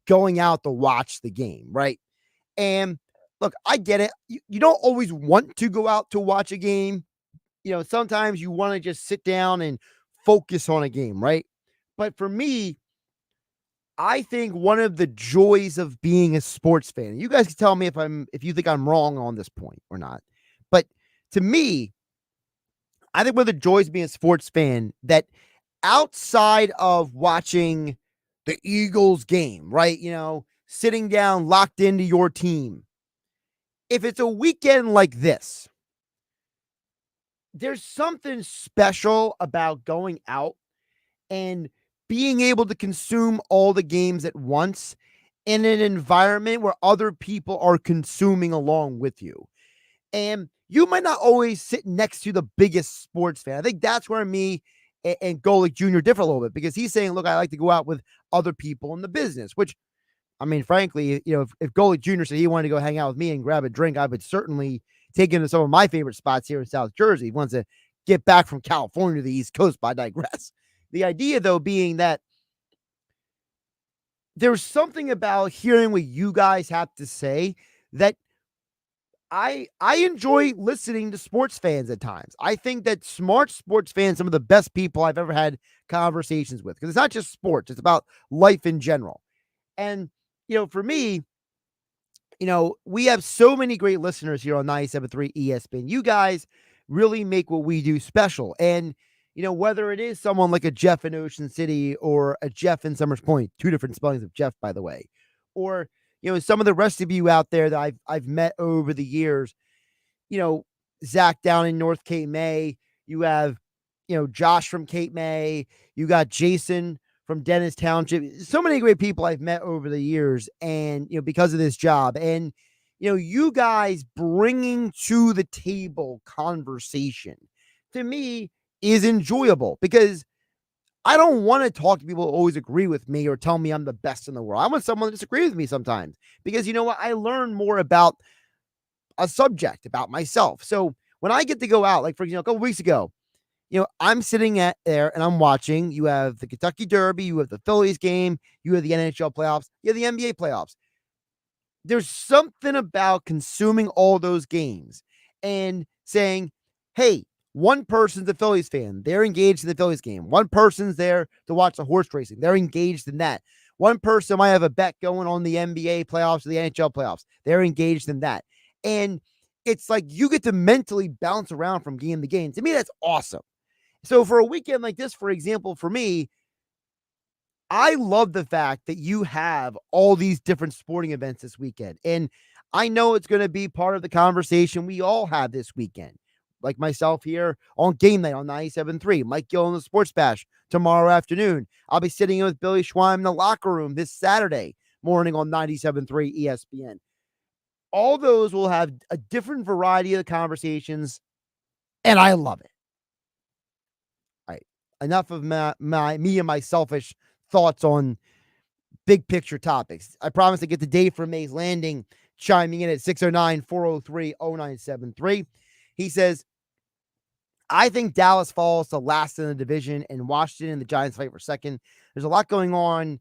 going out to watch the game, right? And look, I get it. You don't always want to go out to watch a game. You know, sometimes you want to just sit down and focus on a game, right? But for me, I think one of the joys of being a sports fan, you guys can tell me if you think I'm wrong on this point or not. But to me, I think one of the joys of being a sports fan, that outside of watching the Eagles game, right? You know, sitting down, locked into your team. If it's a weekend like this, there's something special about going out and being able to consume all the games at once in an environment where other people are consuming along with you. And you might not always sit next to the biggest sports fan. I think that's where me and Golic Jr. differ a little bit, because he's saying, look, I like to go out with other people in the business, which, I mean, frankly, you know, if Golic Jr. said he wanted to go hang out with me and grab a drink, I would certainly take him to some of my favorite spots here in South Jersey. He wants to get back from California to the East Coast, but I digress. The idea, though, being that there's something about hearing what you guys have to say that I enjoy listening to sports fans at times. I think that smart sports fans, some of the best people I've ever had conversations with, because it's not just sports, it's about life in general. And, you know, for me, you know, we have so many great listeners here on 97.3 ESPN. You guys really make what we do special. And, you know, whether it is someone like a Jeff in Ocean City or a Jeff in Summers Point, 2 different spellings of Jeff, by the way, or, some of the rest of you out there that I've met over the years, Zach down in North Cape May, you have, Josh from Cape May, you got Jason from Dennis Township, so many great people I've met over the years and, because of this job and, you guys bringing to the table conversation to me is enjoyable because I don't want to talk to people who always agree with me or tell me I'm the best in the world. I want someone to disagree with me sometimes because you know what? I learn more about a subject, about myself. So when I get to go out, like for example, a couple weeks ago, I'm sitting there and I'm watching. You have the Kentucky Derby, you have the Phillies game, you have the NHL playoffs, you have the NBA playoffs. There's something about consuming all those games and saying, hey, one person's a Phillies fan. They're engaged in the Phillies game. One person's there to watch the horse racing. They're engaged in that. One person might have a bet going on the NBA playoffs or the NHL playoffs. They're engaged in that. And it's like you get to mentally bounce around from game to game. To me, that's awesome. So for a weekend like this, for example, for me, I love the fact that you have all these different sporting events this weekend. And I know it's going to be part of the conversation we all have this weekend. Like myself here on Game Night on 97.3, Mike Gill in the Sports Bash tomorrow afternoon. I'll be sitting in with Billy Schwein in the locker room this Saturday morning on 97.3 ESPN. All those will have a different variety of conversations, and I love it. All right, enough of me and my selfish thoughts on big picture topics. I promise to get the Dave from Mays Landing chiming in at 609-403-0973. He says, I think Dallas falls to last in the division and Washington and the Giants fight for second. There's a lot going on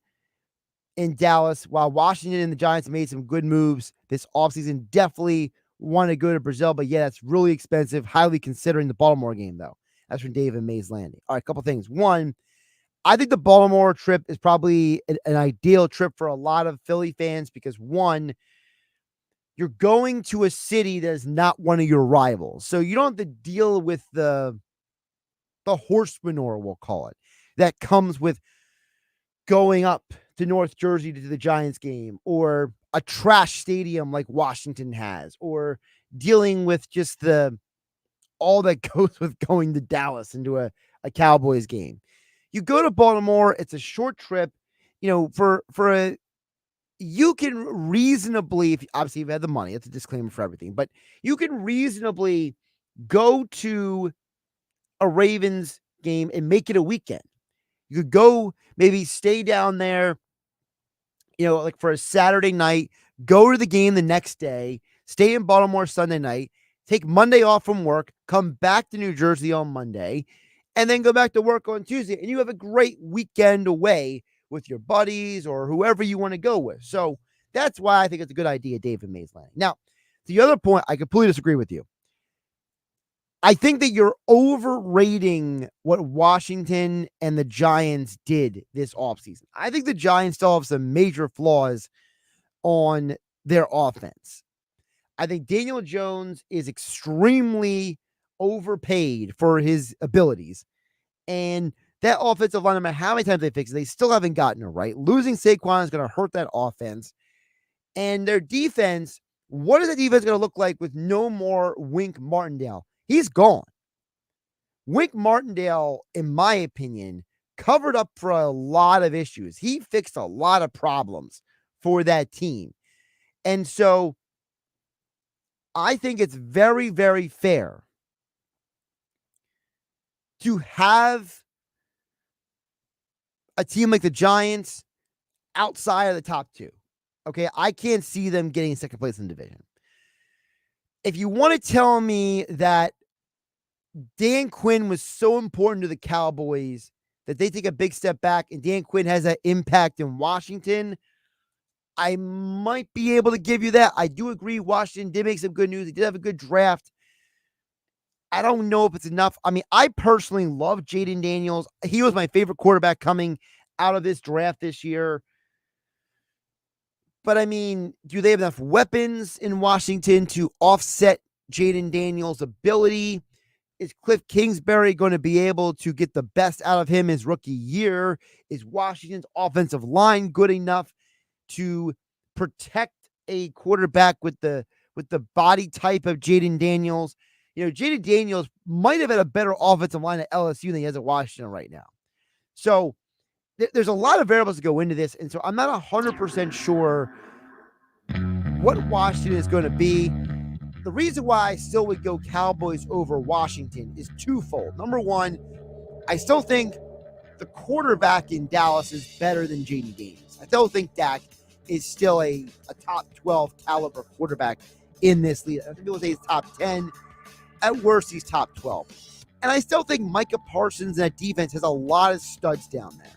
in Dallas. While Washington and the Giants made some good moves this offseason, definitely want to go to Brazil, but yeah, that's really expensive, highly considering the Baltimore game, though. That's from Dave and Mays Landing. All right, a couple things. One, I think the Baltimore trip is probably an ideal trip for a lot of Philly fans because, one, you're going to a city that is not one of your rivals. So you don't have to deal with the horse manure, we'll call it, that comes with going up to North Jersey to the Giants game or a trash stadium like Washington has or dealing with just all that goes with going to Dallas into a Cowboys game. You go to Baltimore, it's a short trip, you can reasonably, obviously you've had the money, it's a disclaimer for everything, but you can reasonably go to a Ravens game and make it a weekend. You could go maybe stay down there, like for a Saturday night, go to the game the next day, stay in Baltimore Sunday night, take Monday off from work, come back to New Jersey on Monday, and then go back to work on Tuesday. And you have a great weekend away with your buddies or whoever you want to go with. So that's why I think it's a good idea, David Mays Landing. Now, the other point, I completely disagree with you. I think that you're overrating what Washington and the Giants did this offseason. I think the Giants still have some major flaws on their offense. I think Daniel Jones is extremely overpaid for his abilities. And that offensive line, no matter how many times they fix it, they still haven't gotten it right. Losing Saquon is going to hurt that offense. And their defense, what is the defense going to look like with no more Wink Martindale? He's gone. Wink Martindale, in my opinion, covered up for a lot of issues. He fixed a lot of problems for that team. And so I think it's very, very fair to have a team like the Giants outside of the top two. Okay, I can't see them getting second place in the division. If you want to tell me that Dan Quinn was so important to the Cowboys that they take a big step back and Dan Quinn has that impact in Washington, I might be able to give you that. I do agree Washington did make some good news. They did have a good draft. I don't know if it's enough. I mean, I personally love Jaden Daniels. He was my favorite quarterback coming out of this draft this year. But I mean, do they have enough weapons in Washington to offset Jaden Daniels' ability? Is Cliff Kingsbury going to be able to get the best out of him his rookie year? Is Washington's offensive line good enough to protect a quarterback with the body type of Jaden Daniels. Jaden Daniels might have had a better offensive line at LSU than he has at Washington right now. So there's a lot of variables to go into this. And so I'm not 100% sure what Washington is going to be. The reason why I still would go Cowboys over Washington is twofold. Number one, I still think the quarterback in Dallas is better than Jaden Daniels. I still think Dak is still a top 12 caliber quarterback in this league. I think people say he's top 10. At worst, he's top 12. And I still think Micah Parsons and that defense has a lot of studs down there.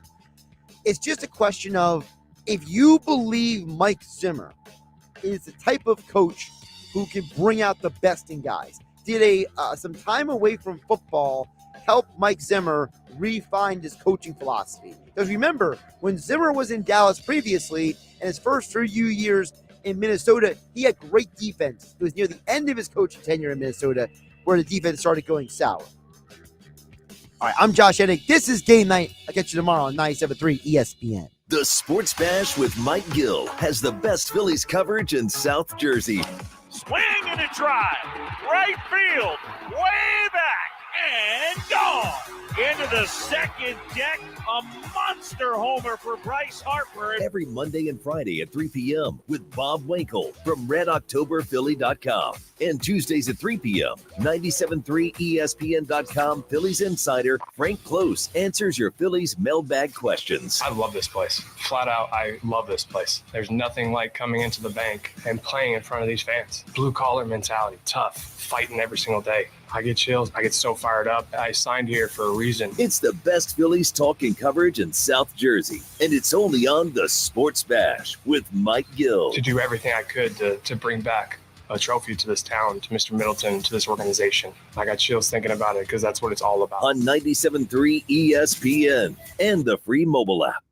It's just a question of, if you believe Mike Zimmer is the type of coach who can bring out the best in guys. Did some time away from football help Mike Zimmer refine his coaching philosophy? Because remember, when Zimmer was in Dallas previously, and his first few years in Minnesota, he had great defense. It was near the end of his coaching tenure in Minnesota where the defense started going sour. All right, I'm Josh Hennig. This is Game Night. I'll catch you tomorrow on 97.3 ESPN. The Sports Bash with Mike Gill has the best Phillies coverage in South Jersey. Swing and a drive. Right field. Way back. And gone. Into the second deck. A monster homer for Bryce Harper. Every Monday and Friday at 3 p.m. with Bob Wankel from RedOctoberPhilly.com. And Tuesdays at 3 p.m. 97.3 ESPN.com Phillies insider Frank Close answers your Phillies mailbag questions. I love this place. Flat out, I love this place. There's nothing like coming into the bank and playing in front of these fans. Blue collar mentality, tough, fighting every single day. I get chills. I get so fired up. I signed here for a reason. It's the best Phillies talk and coverage in South Jersey, and it's only on the Sports Bash with Mike Gill. To do everything I could to bring back a trophy to this town, to Mr. Middleton, to this organization. I got chills thinking about it because that's what it's all about. On 97.3 ESPN and the free mobile app.